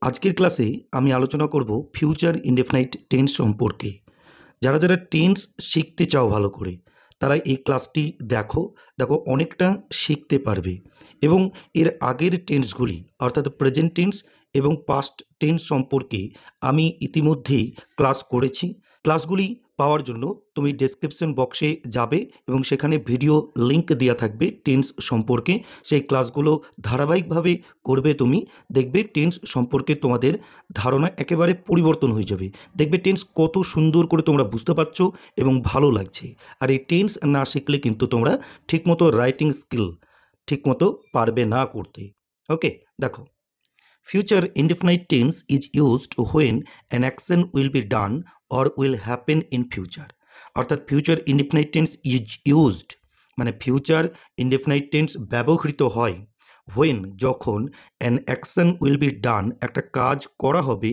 আজকের ক্লাসে আমি আলোচনা করব ফিউচার ইনডেফিনাইট টেন্স সম্পর্কে। যারা যারা টেন্স শিখতে চাও ভালো করে তারা এই ক্লাসটি দেখো, অনেকটা শিখতে পারবে। এবং এর আগের টেন্সগুলি অর্থাৎ প্রেজেন্ট টেন্স এবং পাস্ট টেন্স সম্পর্কে আমি ইতিমধ্যেই ক্লাস করেছি। ক্লাসগুলি পাওয়ার জন্য তুমি ডেসক্রিপশন বক্সে যাবে এবং সেখানে ভিডিও লিঙ্ক দেওয়া থাকবে টেন্স সম্পর্কে। সেই ক্লাসগুলো ধারাবাহিকভাবে করবে, তুমি দেখবে টেন্স সম্পর্কে তোমাদের ধারণা একেবারে পরিবর্তন হয়ে যাবে। দেখবে টেন্স কত সুন্দর করে তোমরা বুঝতে পারছো এবং ভালো লাগছে। আর এই টেন্স না শিখলে কিন্তু তোমরা ঠিকমতো রাইটিং স্কিল ঠিকমতো পারবে না করতে। ওকে, দেখো, future indefinite tense is used when an action will be done or will happen in future। অর্থাৎ future indefinite tense is used মানে future indefinite tense ব্যবহৃত হয় when যখন an action will be done একটা কাজ করা হবে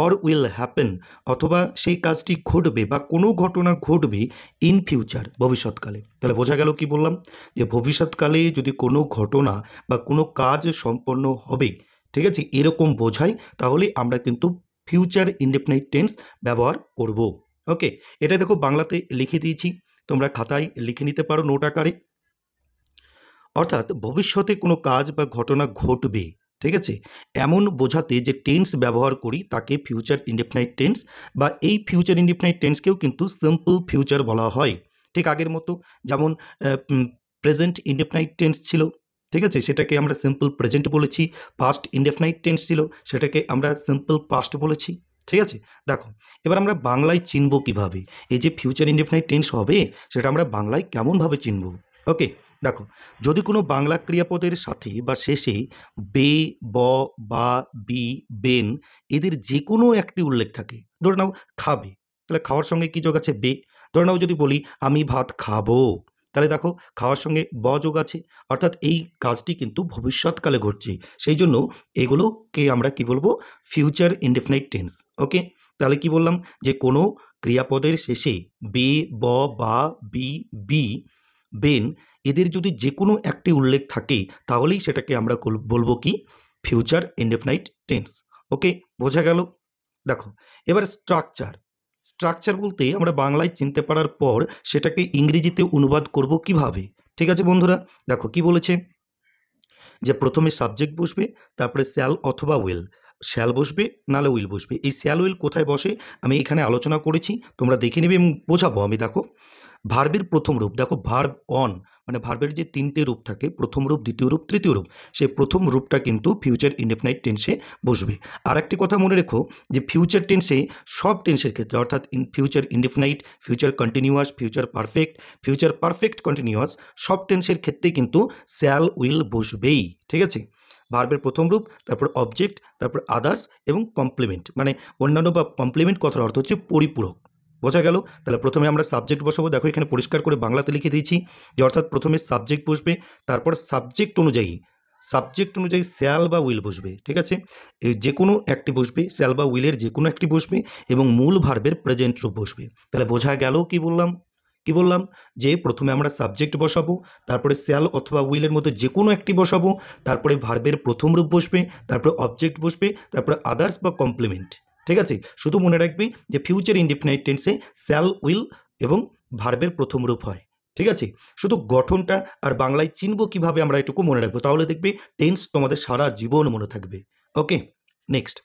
or will happen অথবা সেই কাজটি ঘটবে বা কোনো ঘটনা ঘটবে in future ভবিষ্যৎকালে। তাহলে বোঝা গেল কি বললাম, যে ভবিষ্যৎকালে যদি কোনো ঘটনা বা কোনো কাজ সম্পন্ন হবে, ঠিক আছে, এরকম বোঝাই, তাহলে আমরা কিন্তু ফিউচার ইনডেফিনাইট টেন্স ব্যবহার করব। ওকে, এটা দেখো বাংলাতে লিখে দিয়েছি, তোমরা খাতায় লিখে নিতে পারো নোট আকারে। অর্থাৎ ভবিষ্যতে কোনো কাজ বা ঘটনা ঘটবে, ঠিক আছে, এমন বোঝাতে যে টেন্স ব্যবহার করি তাকে ফিউচার ইনডেফিনাইট টেন্স, বা এই ফিউচার ইনডেফিনাইট টেন্সকেও কিন্তু সিম্পল ফিউচার বলা হয়। ঠিক আগের মতো যেমন প্রেজেন্ট ইনডেফিনাইট টেন্স ছিল, ঠিক আছে, সেটাকে আমরা সিম্পল প্রেজেন্ট বলেছি। পাস্ট ইনডেফিনাইট টেন্স ছিল, সেটাকে আমরা সিম্পল পাস্ট বলেছি। ঠিক আছে, দেখো এবার আমরা বাংলায় চিনব কিভাবে এই যে ফিউচার ইনডেফিনাইট টেন্স হবে, সেটা আমরা বাংলায় কেমনভাবে চিনব। ওকে, দেখো, যদি কোনো বাংলা ক্রিয়াপদের সাথে বা শেষে বে, ব, বা, বি, বেন এদের যে কোনো একটি উল্লেখ থাকে, ধরে নাও খাবে, তাহলে খাওয়ার সঙ্গে কি যোগ আছে? বে। ধরে নাও যদি বলি আমি ভাত খাবো, তাহলে দেখো খাওয়ার সঙ্গে ব যোগ আছে, অর্থাৎ এই কাজটি কিন্তু ভবিষ্যৎকালে ঘটছে, সেই জন্য এগুলোকে আমরা কি বলবো? Future indefinite tense. ওকে, তাহলে কি বললাম, যে কোনো ক্রিয়াপদের শেষে বে, ব, বা, বি, বি, বেন এদের যদি যে কোনো একটি উল্লেখ থাকে তাহলেই সেটাকে আমরা বলবো কি? Future indefinite tense. ওকে, বোঝা গেল? দেখো এবার স্ট্রাকচার। স্ট্রাকচার বলতে আমরা বাংলায় চিনতে পারার পর সেটাকে ইংরেজিতে অনুবাদ করব কিভাবে। ঠিক আছে বন্ধুরা, দেখো কি বলেছে, যে প্রথমে সাবজেক্ট বসবে, তারপরে শ্যাল অথবা উইল। শ্যাল বসবে নালে উইল বসবে। এই শ্যাল উইল কোথায় বসে আমি এখানে আলোচনা করেছি, তোমরা দেখে নেবে এবং বোঝাবো আমি। দেখো ভার্বের প্রথম রূপ, দেখো ভার্ব অন মানে ভার্বের যে তিনটে রূপ থাকে, প্রথম রূপ, দ্বিতীয় রূপ, তৃতীয় রূপ, সেই প্রথম রূপটা কিন্তু ফিউচার ইনডেফিনাইট টেন্সে বসবে। আর একটি কথা মনে রেখো, যে ফিউচার টেন্সে সব টেন্সের ক্ষেত্রে অর্থাৎ future indefinite, future continuous, future perfect continuous, সব টেন্সের ক্ষেত্রে কিন্তু শ্যাল উইল বসবেই। ঠিক আছে, ভার্বের প্রথম রূপ, তারপর অবজেক্ট, তারপর আদার্স এবং কমপ্লিমেন্ট, মানে অন্যান্য বা কমপ্লিমেন্ট কথার অর্থ হচ্ছে পরিপূরক। বোঝা গেল? তাহলে প্রথমে আমরা সাবজেক্ট বসাবো, দেখো এখানে পরিষ্কার করে বাংলাতে লিখে দিয়েছি, যে অর্থাৎ প্রথমে সাবজেক্ট বসবে, তারপর সাবজেক্ট অনুযায়ী শ্যাল বা উইল বসবে। ঠিক আছে, এই যে কোনো একটি বসবে, শ্যাল বা উইলের যে কোনো একটি বসবে এবং মূল ভার্বের প্রেজেন্ট রূপ বসবে। তাহলে বোঝা গেল কি বললাম, যে প্রথমে আমরা সাবজেক্ট বসাবো, তারপরে শ্যাল অথবা উইলের মধ্যে যে কোনো একটি বসাবো, তারপরে ভার্বের প্রথম রূপ বসবে, তারপরে অবজেক্ট বসবে, তারপরে আদার্স বা কমপ্লিমেন্ট। ঠিক আছে, শুধু মনে রাখবি যে ফিউচার ইনডেফিনাইট টেন্সে শ্যাল উইল এবং ভার্বের প্রথম রূপ হয়। ঠিক আছে, শুধু গঠনটা আর বাংলায় চিনব কিভাবে আমরা এটুকু মনে রাখবো, তাহলে দেখবি টেন্স তোমাদের সারা জীবন মনে থাকবে। ওকে, নেক্সট,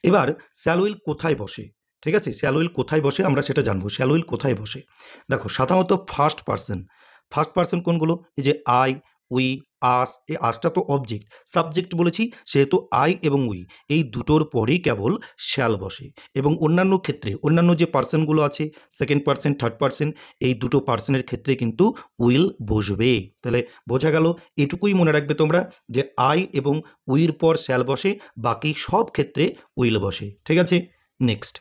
এবার শ্যাল উইল কোথায় বসে? ঠিক আছে, শ্যাল উইল কোথায় বসে আমরা সেটা জানবো। শ্যাল উইল কোথায় বসে? দেখো সাধারণত ফার্স্ট পার্সন কোনগুলো? এই যে আই, উই, আস, এই আসটা তো অবজেক্ট, সাবজেক্ট বলেছি, সেহেতু আই এবং উই এই দুটোর পরেই কেবল শ্যাল বসে। এবং অন্যান্য ক্ষেত্রে অন্যান্য যে পার্সনগুলো আছে, সেকেন্ড পার্সন, থার্ড পার্সন, এই দুটো পার্সনের ক্ষেত্রে কিন্তু উইল বসবে। তাহলে বোঝা গেল, এটুকুই মনে রাখবে তোমরা, যে আই এবং উইর পর শ্যাল বসে, বাকি সব ক্ষেত্রে উইল বসে। ঠিক আছে, নেক্সট,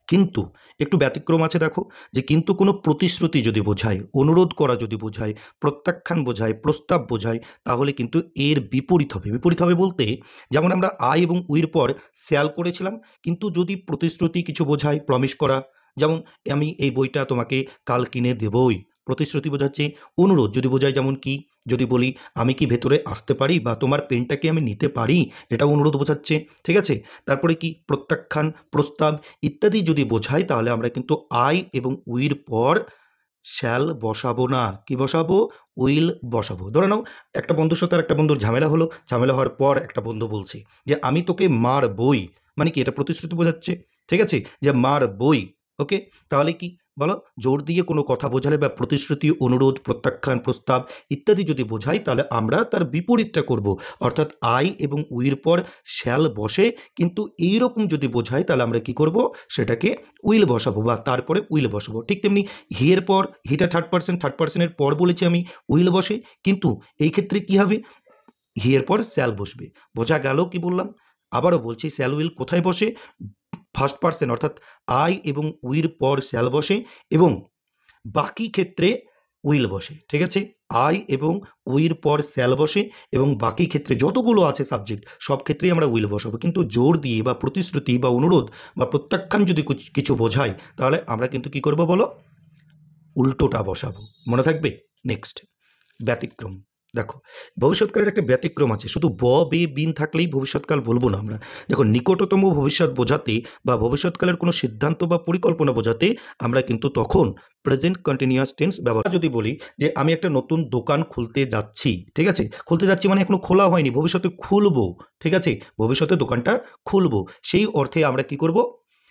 কিন্তু একটু ব্যতিক্রম আছে। দেখো, যে কিন্তু কোনো প্রতিশ্রুতি যদি বোঝায়, অনুরোধ করা যদি বোঝায়, প্রত্যাখ্যান বোঝায়, প্রস্তাব বোঝায়, তাহলে কিন্তু এর বিপরীত হবে। বিপরীত হবে বলতে, যেমন আমরা আই এবং উইর পর শ্যাল করেছিলাম, কিন্তু যদি প্রতিশ্রুতি কিছু বোঝায়, প্রমিস করা, যেমন আমি এই বইটা তোমাকে কাল কিনে দেবই, প্রতিশ্রুতি বোঝাচ্ছে। অনুরোধ যদি বোঝায়, যেমন কি যদি বলি আমি কি ভেতরে আসতে পারি বা তোমার পেনটাকে আমি নিতে পারি, এটা অনুরোধ বোঝাচ্ছে। ঠিক আছে, তারপরে কি প্রত্যাখ্যান, প্রস্তাব ইত্যাদি যদি বোঝায় তাহলে আমরা কিন্তু আই এবং উইর পর শ্যাল বসাবো না, কি বসাবো? উইল বসাবো। ধরে নাও একটা বন্ধুর সাথে আর একটা বন্ধুর ঝামেলা হলো, ঝামেলা হওয়ার পর একটা বন্ধু বলছে যে আমি তোকে মারবই, মানে কি এটা প্রতিশ্রুতি বোঝাচ্ছে। ঠিক আছে, যে মারবই। ওকে, তাহলে কি বলো, জোর দিয়ে কোনো কথা বোঝালে বা প্রতিশ্রুতি, অনুরোধ, প্রত্যাখ্যান, প্রস্তাব ইত্যাদি যদি বোঝাই তাহলে আমরা তার বিপরীতটা করব, অর্থাৎ আই এবং উইর পর শ্যাল বসে। কিন্তু এইরকম যদি বোঝাই তাহলে আমরা কি করব, সেটাকে উইল বসাবো বা তারপরে উইল বসাবো। ঠিক তেমনি হিয়ের পর, হিটা থার্ড পার্সন, থার্ড পার্সনের পর বলেছি আমি উইল বসে, কিন্তু এই ক্ষেত্রে কি হবে, হিয়ের পর শ্যাল বসবে। বোঝা গেল কি বললাম? আবারও বলছি, শ্যাল উইল কোথায় বসে? ফার্স্ট পার্সন অর্থাৎ আই এবং উইর পর শ্যাল বসে, এবং বাকি ক্ষেত্রে উইল বসে। ঠিক আছে, আই এবং উইর পর শ্যাল বসে, এবং বাকি ক্ষেত্রে যতগুলো আছে সাবজেক্ট সব ক্ষেত্রেই আমরা উইল বসাবো। কিন্তু জোর দিয়ে বা প্রতিশ্রুতি বা অনুরোধ বা প্রত্যাখ্যান যদি কিছু বোঝায় তাহলে আমরা কিন্তু কি করব বলো, উল্টোটা বসাবো। মনে থাকবে? নেক্সট, ব্যতিক্রম। দেখো, ভবিষ্যৎকালের একটা ব্যতিক্রম আছে। শুধু ব বে বিন থাকলেই ভবিষ্যৎকাল বলবো না আমরা। দেখো, নিকটতম ভবিষ্যৎ বোঝাতে বা ভবিষ্যৎকালের কোনো সিদ্ধান্ত বা পরিকল্পনা বোঝাতে আমরা কিন্তু তখন প্রেজেন্ট কন্টিনিউয়াস টেন্স ব্যবহার। যদি বলি যে আমি একটা নতুন দোকান খুলতে যাচ্ছি, ঠিক আছে, খুলতে যাচ্ছি মানে এখনো খোলা হয়নি, ভবিষ্যতে খুলবো। ঠিক আছে, ভবিষ্যতে দোকানটা খুলবো, সেই অর্থে আমরা কি করব,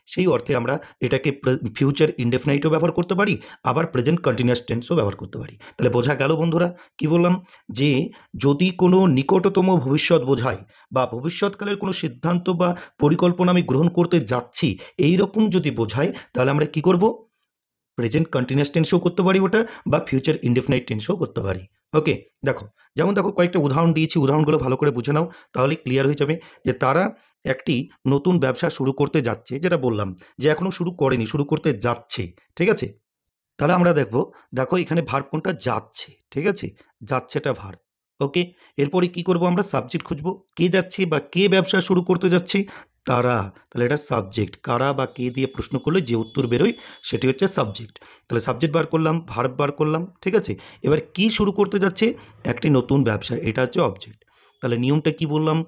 সেই অর্থে আমরা এটাকে ফিউচার ইনডেফিনাইটও ব্যবহার করতে পারি, আবার প্রেজেন্ট কন্টিনিউয়াস টেন্সও ব্যবহার করতে পারি। তাহলে বোঝা গেল বন্ধুরা কি বললাম, যে যদি কোনো নিকটতম ভবিষ্যৎ বোঝায় বা ভবিষ্যৎকালের কোনো সিদ্ধান্ত বা পরিকল্পনা আমি গ্রহণ করতে যাচ্ছি এই রকম যদি বোঝায় তাহলে আমরা কি করব, প্রেজেন্ট কন্টিনিউয়াস টেন্সও করতে পারি ওটা, বা ফিউচার ইনডেফিনাইট টেন্সও করতে পারি। ওকে, দেখো, যেমন দেখো কয়েকটা উদাহরণ দিয়েছি, উদাহরণগুলো ভালো করে বুঝে নাও, তাহলে ক্লিয়ার হয়ে যাবে যে তারা একটি নতুন ব্যবসা শুরু করতে যাচ্ছে, যেটা বললাম যে এখনো শুরু করেনি, শুরু করতে যাচ্ছে। ঠিক আছে, তাহলে আমরা দেখব, দেখো এখানে ভার্ব কোনটা, যাচ্ছে। ঠিক আছে, যাচ্ছেটা ভার্ব। ওকে, এরপরে কি করব, আমরা সাবজেক্ট খুঁজব, কে যাচ্ছে বা কে ব্যবসা শুরু করতে যাচ্ছে, তারা। তাহলে এটা সাবজেক্ট, কারা বা কে দিয়ে প্রশ্ন করলে যে উত্তর বেরোয় সেটি হচ্ছে সাবজেক্ট। তাহলে সাবজেক্ট বার করলাম, ভার্ব বার করলাম। ঠিক আছে, এবার কি শুরু করতে যাচ্ছে, একটি নতুন ব্যবসা, এটা হচ্ছে অবজেক্ট। তাহলে নিয়মটা কি বললাম,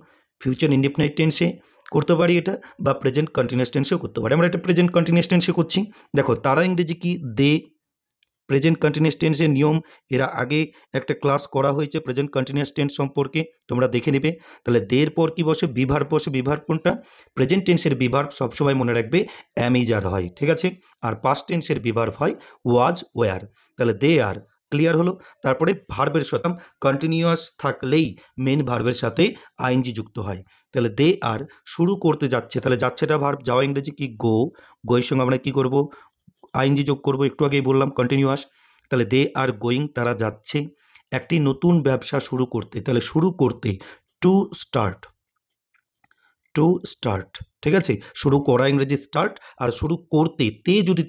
ফিউচার ইনডেফিনাইট টেন্সে করতে পারি এটা, বা প্রেজেন্ট কন্টিনিউয়াস টেন্সেও করতে পারি। আমরা এটা প্রেজেন্ট কন্টিনিউয়াস টেন্সে করছি। দেখো, তারা ইংরেজি কি, দে। প্রেজেন্ট কন্টিনিউয়াস টেন্সের নিয়ম এর আগে একটা ক্লাস করা হয়েছে প্রেজেন্ট কন্টিনিউয়াস টেন্স সম্পর্কে, তোমরা দেখে নেবে। তাহলে দের পর কি বসে, বিভার্ব বসে। বিভার্ব কোনটা, প্রেজেন্ট টেন্সের বিভার্ব সবসময় মনে রাখবে অ্যামিজার হয়। ঠিক আছে, আর পাস্ট টেন্সের বিভার্ব হয় ওয়াজ, ওয়ার। তাহলে দে আর, ক্লিয়ার হলো। তারপরে ভার্বের সাথে কন্টিনিউয়াস থাকলেই মেন ভার্বের সাথে আইএনজি যুক্ত হয়। তাহলে দে আর শুরু করতে যাচ্ছে, তাহলে যাচ্ছেটা ভার্ব, যাওয়া ইংরেজি কি, গো। গোয়ের সঙ্গে আমরা কি করব, আইএনজি যোগ করব, একটু আগেই বললাম কন্টিনিউয়াস। তাহলে দে আর গোয়িং, তারা যাচ্ছে একটি নতুন ব্যবসা শুরু করতে। তাহলে শুরু করতে, টু স্টার্ট, টু স্টার্ট। ঠিক আছে, শুরু করা ইংরেজি স্টার্ট, আর শুরু করতে তে যদি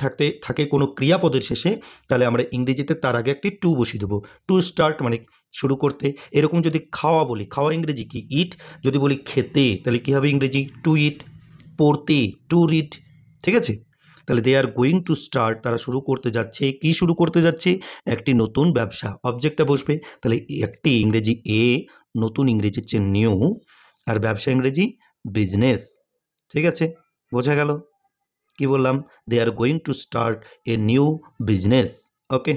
থাকে কোনো ক্রিয়াপদের শেষে তাহলে আমরা ইংরেজিতে তার আগে একটি টু বসিয়ে দেবো। টু স্টার্ট মানে শুরু করতে। এরকম যদি খাওয়া বলি, খাওয়া ইংরেজি কি, ইট। যদি বলি খেতে তাহলে কী হবে ইংরেজি, টু ইট। পড়তে, টু রিড। ঠিক আছে, তাহলে দে আর গোয়িং টু স্টার্ট, তারা শুরু করতে যাচ্ছে, কি শুরু করতে যাচ্ছে, একটি নতুন ব্যবসা। অবজেক্টটা বসবে, তাহলে একটি ইংরেজি এ, নতুন ইংরেজি হচ্ছে নিউ, আর ব্যবসা ইংরেজি বিজনেস। ঠিক আছে, বোঝা গেল কি বললাম, they are going to start a new business. Okay,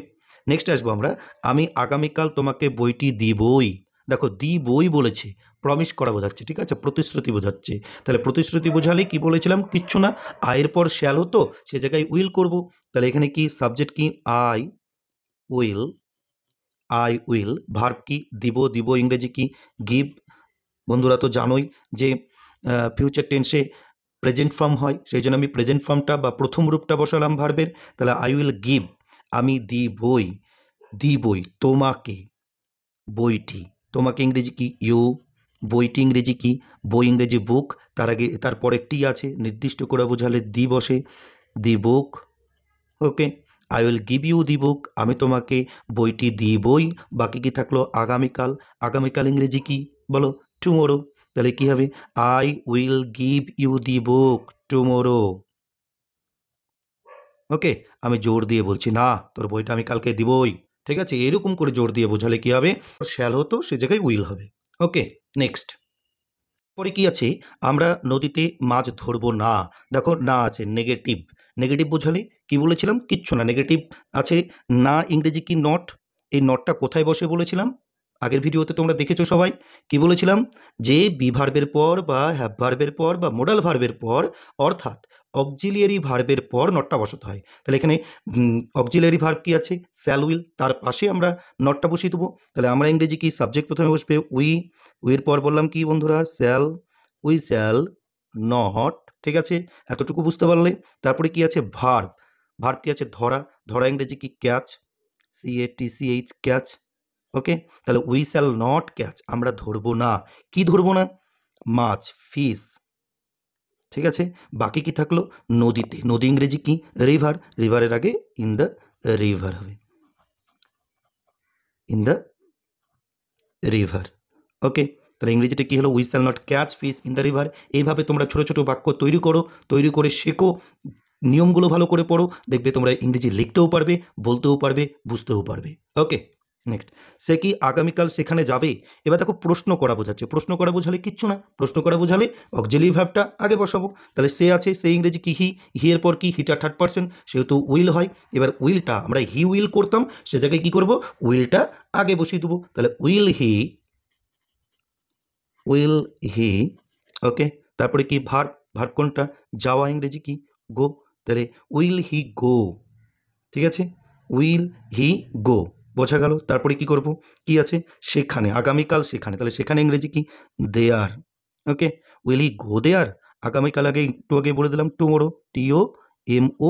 next আসবো আমরা, আমি আগামীকাল তোমাকে বইটি দিবই। দেখো, দিবই বলেছে, প্রমিস করা বোঝাচ্ছে। ঠিক আছে, প্রতিশ্রুতি বোঝাচ্ছে। তাহলে প্রতিশ্রুতি বোঝালে কি বলেছিলাম, কিচ্ছু না, আয়ের পর শ্যাল হতো, সে জায়গায় উইল করব। তাহলে এখানে কি সাবজেক্ট কি, I will, I will. Verb কি, দিব। দিব ইংরেজি কি, গিভ। বন্ধুরা তো জানোই যে ফিউচার টেন্সে প্রেজেন্ট ফর্ম হয়, সেই জন্য আমি প্রেজেন্ট ফর্মটা বা প্রথম রূপটা বসালাম ভার্বের। তাহলে আই উইল গিভ, আমি দিবই, দিবই তোমাকে বইটি। তোমাকে ইংরেজি কি, ইউ। বইটি ইংরেজি কি, বই ইংরেজি বুক। তার আগে তারপরে টি আছে, নির্দিষ্ট করে বোঝালে দি বসে, দি বুক। ওকে, I will give you the বুক, আমি তোমাকে বইটি দিবই। বাকি কি থাকলো, আগামীকাল। আগামীকাল ইংরেজি কি বলো, টুমোরো। তাহলে কি হবে, I will give you the book tomorrow. Okay, আমি জোর দিয়ে বলছি না তোর বইটা আমি কালকে দিবই, ঠিক আছে? এরকম করে জোর দিয়ে বোঝালে কি হবে, শ্যাল হতো সে জায়গায় উইল হবে। ওকে, নেক্সট। পরে কি আছে, আমরা নদীতে মাছ ধরবো না। দেখো না আছে নেগেটিভ, নেগেটিভ বোঝালে কি বলেছিলাম, কিচ্ছু না। নেগেটিভ আছে না, ইংরেজি কি নট। এই নটটা কোথায় বসে বলেছিলাম, আগের ভিডিওতে তোমরা দেখেছো সবাই। কি বলেছিলাম, যে বি ভার্বের পর বা হ্যাভ ভার্বের পর বা মোডাল ভার্বের পর, অর্থাৎ অক্সিলিয়ারি ভার্বের পর নটটা বসাতে হয়। তাহলে এখানে অক্সিলিয়ারি ভার্ব কি আছে, শ্যাল উইল, তার পাশে আমরা নটটা বসিয়ে দেবো। তাহলে আমরা ইংরেজি কি, সাবজেক্ট প্রথমে বসবে উই, উইয়ের পর বললাম কি বন্ধুরা, শ্যাল, উই শ্যাল নট, ঠিক আছে? এতটুকু বুঝতে পারলে। তারপরে কি আছে, ভার্ব, ভার্ব কি আছে, ধরা, ধরা ইংরেজি কি, ক্যাচ, CATCH, ক্যাচ। ওকে, তাহলে উই শ্যাল নট ক্যাচ, আমরা ধরবো না। কি ধরবো না, মাছ, ফিশ, ঠিক আছে? বাকি কি থাকলো, নদীতে, নদী ইংরেজি কি, রিভার, রিভারের আগে ইন দ্য রিভার হবে, ইন দ্য রিভার। ওকে, তাহলে ইংরেজিতে কি হলো, we shall not catch fish in the river. এইভাবে তোমরা ছোট ছোট বাক্য তৈরি করো, তৈরি করে শেখো, নিয়মগুলো ভালো করে পড়ো, দেখবে তোমরা ইংরেজি লিখতেও পারবে, বলতেও পারবে, বুঝতেও পারবে। ওকে, নেক্সট। সে কি আগামীকাল সেখানে যাবে। এবার দেখো প্রশ্ন করা বোঝাচ্ছে, প্রশ্ন করা বোঝালে কিচ্ছু না, প্রশ্ন করা বোঝালে অক্সিলিয়ারি ভার্বটা আগে বসাবো। তাহলে সে আছে, সে ইংরেজি কি, হি, হি এর পর কি, হিটা থার্ড পারসন, সেহেতু উইল হয়। এবার উইলটা আমরা হি উইল করতাম, সে জায়গায় কি করব, উইলটা আগে বসিয়ে দেবো। তাহলে উইল হি, উইল হি। ওকে, তারপরে কি ভার্ব, ভার্ব কোনটা, যাওয়া ইংরেজি কি, গো। তাহলে উইল হি গো, ঠিক আছে, উইল হি গো, বোঝা গেল। তারপরে কি করব, কি আছে, সেখানে, আগামীকাল সেখানে, তাহলে সেখানে ইংরেজি কি, দেয়ার। ওকে, উইল হি গো দেয়ার, আগামীকাল আগে একটু আগে বলে দিলাম টুমোরো, TOMORROW,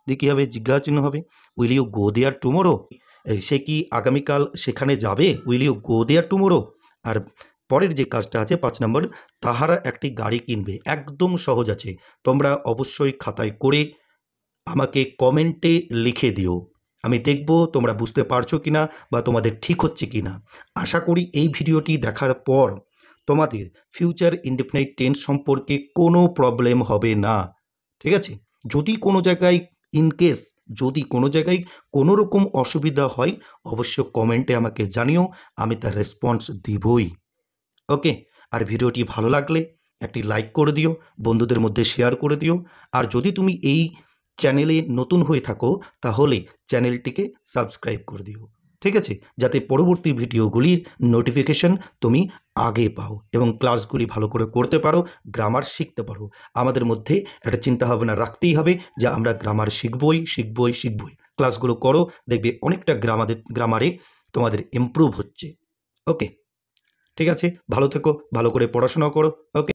দিয়ে কী হবে, জিজ্ঞাসা চিহ্ন হবে, will you go there tomorrow. সে কি আগামীকাল সেখানে যাবে, will you go there tomorrow. আর পরের যে কাজটা আছে 5 নম্বর, তাহারা একটি গাড়ি কিনবে, একদম সহজ আছে। তোমরা অবশ্যই খাতায় করে আমাকে কমেন্টে লিখে দিও, আমি দেখব তোমরা বুঝতে পারছো কিনা বা তোমাদের ঠিক হচ্ছে কিনা। আশা করি এই ভিডিওটি দেখার পর তোমাদের ফিউচার ইনডেফিনাইট টেন্স সম্পর্কে কোনো প্রবলেম হবে না, ঠিক আছে? যদি কোনো জায়গায় ইনকেস, যদি কোনো জায়গায় কোনো রকম অসুবিধা হয়, অবশ্য কমেন্টে আমাকে জানিও, আমি তার রেসপন্স দিবই। ওকে, আর ভিডিওটি ভালো লাগলে একটি লাইক করে দিও, বন্ধুদের মধ্যে শেয়ার করে দিও। আর যদি তুমি এই চ্যানেলে নতুন হয়ে থাকো, তাহলে চ্যানেলটিকে সাবস্ক্রাইব করে দিও, ঠিক আছে? যাতে পরবর্তী ভিডিওগুলির নোটিফিকেশন তুমি আগে পাও এবং ক্লাসগুলি ভালো করে করতে পারো, গ্রামার শিখতে পারো। আমাদের মধ্যে একটা চিন্তাভাবনা রাখতেই হবে যে আমরা গ্রামার শিখবই শিখবই শিখবই। ক্লাসগুলো করো, দেখবে অনেকটা গ্রামারে তোমাদের ইমপ্রুভ হচ্ছে। ওকে, ঠিক আছে, ভালো থেকো, ভালো করে পড়াশোনা করো। ওকে।